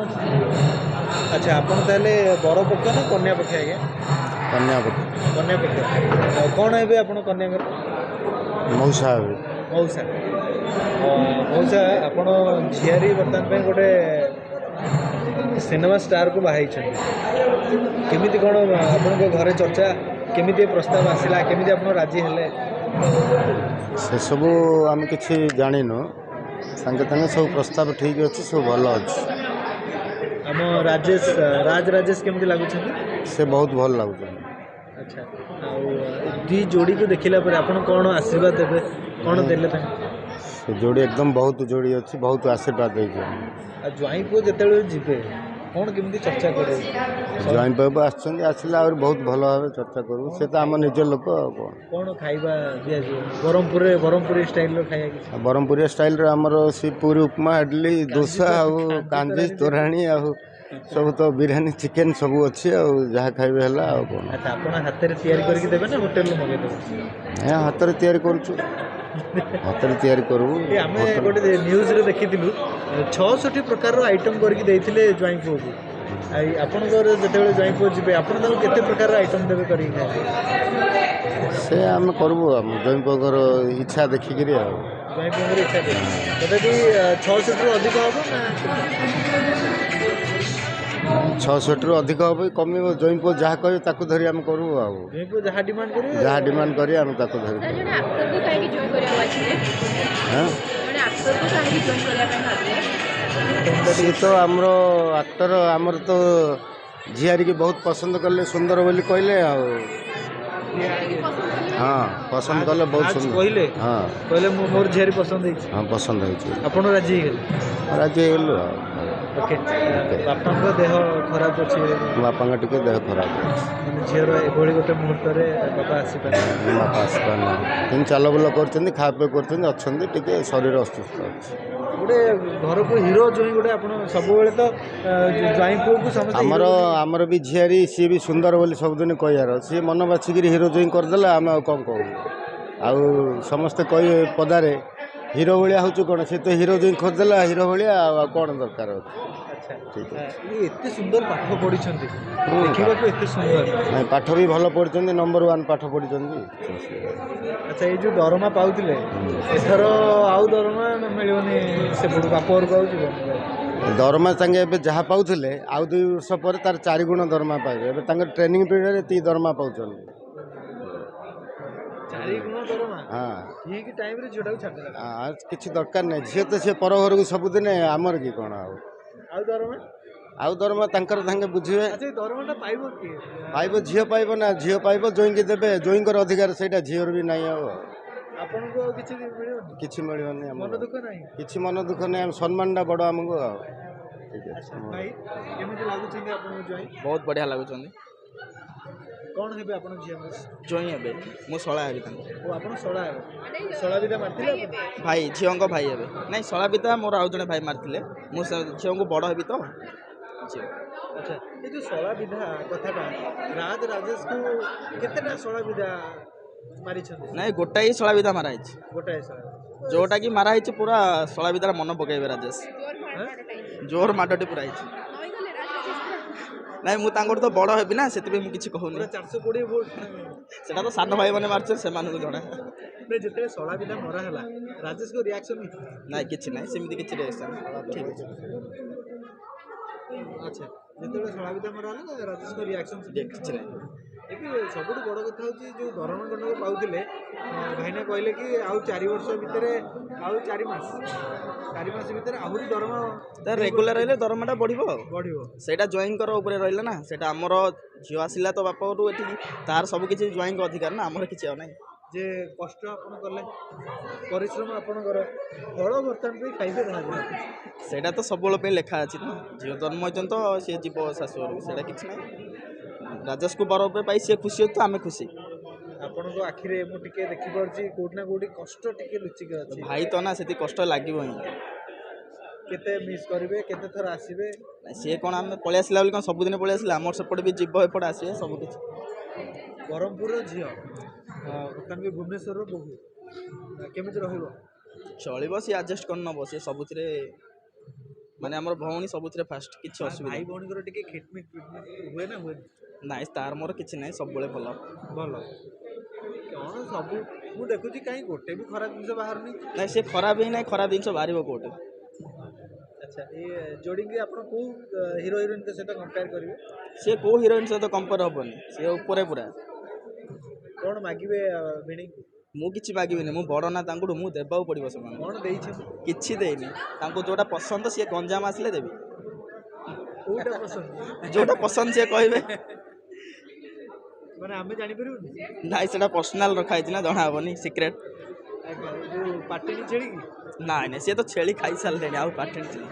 अच्छा आपण ताले बर पक्ष ना कन्या पक्ष आज्ञा कन्या पक्ष कन्या पक्ष कौन है आपण कन्या घर मौसा मौसा मौसा आपण झियारी बर्तमान गोटे सिनेमा स्टार को बाहाई केमी कौन आपण घरे चर्चा केमी प्रस्ताव आसला केमी आप राजी हेले से सब आम कि जानिनु संगे संगे सब प्रस्ताव ठीक अच्छे सब भल अच्छे आम राजेश राजेश केमती लगुच से बहुत भल लगुच। अच्छा दी जोड़ी को देखला पर आपण कौन आशीर्वाद देबे कौन देले से जोड़ी एकदम बहुत जोड़ी अच्छी बहुत आशीर्वाद दे ज्वाई पुओ जेतेबेले जिबे कौन केमती चर्चा करे ज्वाई पुओ आसला और बहुत भल भाव चर्चा करूँ से तो आम निज लोक कौन खाइबा दिया ब्रह्मपुरी स्टाइल खाइबा ब्रह्मपुरी स्टाइल आमर सी पूरी उपमा इडली डोसा कांजी तोराणी सब तो बिरयानी चिकेन सब अच्छी जहाँ खाइबे है कौन अच्छा आप हाथ में तैयारी करके देबे ना होटल मगे देबे हाथ में तैयारी करूँ हाथ में तैयारी करूँ आम गोटे न्यूज रे देखिलु 66 प्रकार आइटम करके देइथिले ज्वाई पुओ को आपण जिते ज्वाई पुओ जी आप केते प्रकार आइटम देवे कर से आम करूँ ज्वाई पुओर इच्छा देखिक ज्वाई पुओर इच्छा तथापि 66 रु अधिक हम 66 रु अधिक हम कम ज्वाई पुओ जहाँ कहे धरी आम करूँ जहाँ डिमांड कर जहाँ डिमांड करी आम धरी सी तो आमर आक्टर आमर तो झियारी की बहुत पसंद कले सुंदर बोली कहले हाँ पसंद कले बहुत सुंदर कहले हाँ कहले मोर झियारी पसंद है हाँ पसंद है आपण राजी है राजी है ओके बापा देह खराब अच्छे बापा टे देह खराब अच्छे झीर एभली गोटे मुहूर्त बापा आसपार बापा आसपार चल बुल कर खा पे कर शरीर अस्वस्थ अच्छे गोटे घर को हीरो जो गोटे आप सब तो ज्वाई पुओ को समझ आमर आमर भी झियारी सी भी सुंदर बोली सबदिन कहार सी मन बाछिक हीरो जो करदे आम कौन कहूँ आउ समस्ते कह पदारे हीरो भाया हूँ कौन सी तो हीरो जो खोजदेला हीरो भाया कौन दरकार ठीक है एत सुंदर पाठ पढ़ी देखा एत सुंदर नहीं पाठ भी भल पढ़ी नंबर 1 पाठ पढ़ी अच्छा ये जो दरमा पाते एथर आउ दरमा मिलनी से बापर को दरमा सांगे जहाँ पाते आउ 2 वर्ष पर तार 4 गुण दरमा पाइबे ट्रेनिंग पीरियड ये दरमा पाँच 4 गुण दरमा हाँ ठीक टाइम रे झीटा को छाड़ हाँ किसी दरकार नहीं झील तो सी पर घर को सबुदिन आमर कि कौन आउ दरमा तांगे बुझे दरमाटा पाइब किए पाइब झील पाइब ना झील पाइब जोई की देवे जोईकर अधिकार से झीर भी नहीं आपन को किसी मिलनी मन दुख नहीं किसी मन दुख नहीं सम्मान टा बड़ आमको भाई केमिति लागुछिन आपन जोई बहुत बढ़िया लगुच कौन हेबे आपन झिया जोई हे मु शला हे ओ आपन शला बिदा मारथिले भाई झियों को भाई हे नहीं शला बिदा मोर आउ जने भाई मारथिले मु झियों को बड़ हेबी तो अच्छा ये जो शला विधा कथाटा राजेश को केतेटा शला विधा मारी छथि नहीं गोटाई शला विधा मारा हिच गोटाई शला जोटा की मारा हिच पूरा शला विधा मन पकेबे राजेश जोर माडटी पूरा हिच नहीं मुझे तो बड़ हेबी ना से मुझे किसी कहूनी 420 वोट सेटा तो सान भाई मैंने मारछ से मानू जणा नहीं जिते शला विधा मरा हला राजेश को रिएक्शन नहीं किछि नहीं सेमिति किछि रिएक्शन ठीक है अच्छा जिते शला विधा मरा हला राजेश को रिएक्शन किछि नहीं ये सब बड़ कथा हूँ जो दरमा गंडक पाते भाईना कहले कि आउ 4 वर्ष भितर आउ 4 मास भितर आहरी दरमा रेगुलर रही दरमाटा बढ़ो से ज्वाइंकर रहा ना से आमर झील आसला तो बापू ये तार सब किसी ज्वाइंक अधिकार ना आमर किसी ना जे कष्ट आपन कले परिश्रम आपनकर फल बर्तमान खाइबे कहा सेटा तो सब लेखा अच्छी ना झील जन्म होती तो सी जीव शाशुर से किसी ना राजेश को बर पाई सी खुशी तो आम खुशी आपण आखिरे मु टिके देखि परछि कोठना कोठी कष्ट टिके लुचिके अछि भाई तो ना सेति कष्ट लागिबो ही केते मिस करिवे केते थर आसीबे से कोन हम पळे आसला बोली कोन सब दिन पळे आसला हमर सपोर्ट भी जीव एपड आसीबे सब किछ ब्रह्मपुर झियो बर्तमान भी भुवनेश्वर रो बहु केमिति रहइबो चलिबो सी एडजस्ट करन नबो से सबुथिरे ମାନେ ଆମର ଭଉଣୀ ସବୁଥିରେ ଫାଷ୍ଟ, କିଛି ଅସୁବିଧା ଭାଇ ଭଉଣୀଙ୍କର ଟିକେ ଖିଟମିଟ ହୁଏ ନା ହୁଏନି? ନାଇଁ, ତାର ମୋର କିଛି ନାହିଁ, ସବୁବେଳେ ଭଲ। ଭଲ କ'ଣ ସବୁ ମୁଁ ଦେଖୁଛି କାହିଁ ଗୋଟେ ବି ଖରାପ ଜିନିଷ ବାହାରୁନି। ନାଇଁ, ସେ ଖରାପ ହିଁ ନାହିଁ, ଖରାପ ଜିନିଷ ବାହାରିବ କୋଉଠି? ଆଚ୍ଛା ଏ ଯୋଡ଼ିଙ୍କି ଆପଣ କେଉଁ ହିରୋ ହିରୋଇନଙ୍କ ସହିତ କମ୍ପେୟାର କରିବେ? ସେ କୋଉ ହିରୋଇନ ସହିତ କମ୍ପେୟାର ହବନି, ସେ ଉପରେ ପୁରା। କ'ଣ ମାଗିବେ ଭିଣେଇଙ୍କୁ? ମୁଁ କିଛି ମାଗିବିନି, ମୁଁ ବଡ଼ ନା ତାଙ୍କଠୁ, ମୁଁ ଦେବାକୁ ପଡ଼ିବ ସେମାନଙ୍କୁ। କ'ଣ ଦେଇଛନ୍ତି? କିଛି ଦେଇନି, ତାଙ୍କୁ ଯୋଉଟା ପସନ୍ଦ ସିଏ ଗଞ୍ଜାମ ଆସିଲେ ଦେବି। କୋଉଟା ପସନ୍ଦ? ଯୋଉଟା ପସନ୍ଦ ସିଏ କହିବେ। ମାନେ ଆମେ ଜାଣିପାରିବୁନି? ନାଇଁ, ସେଟା ପର୍ସନାଲ ରଖା ହେଇଛି ନା, ଜଣା ହବନି, ସିକ୍ରେଟ। ଆଜ୍ଞା ଯୋଉ ପାଟିନି ଛେଳିକି ନାଇଁ ନାଇଁ, ସିଏ ତ ଛେଳି ଖାଇସାରିଲେଣି, ଆଉ ପାଟିଣି ଛେଳି।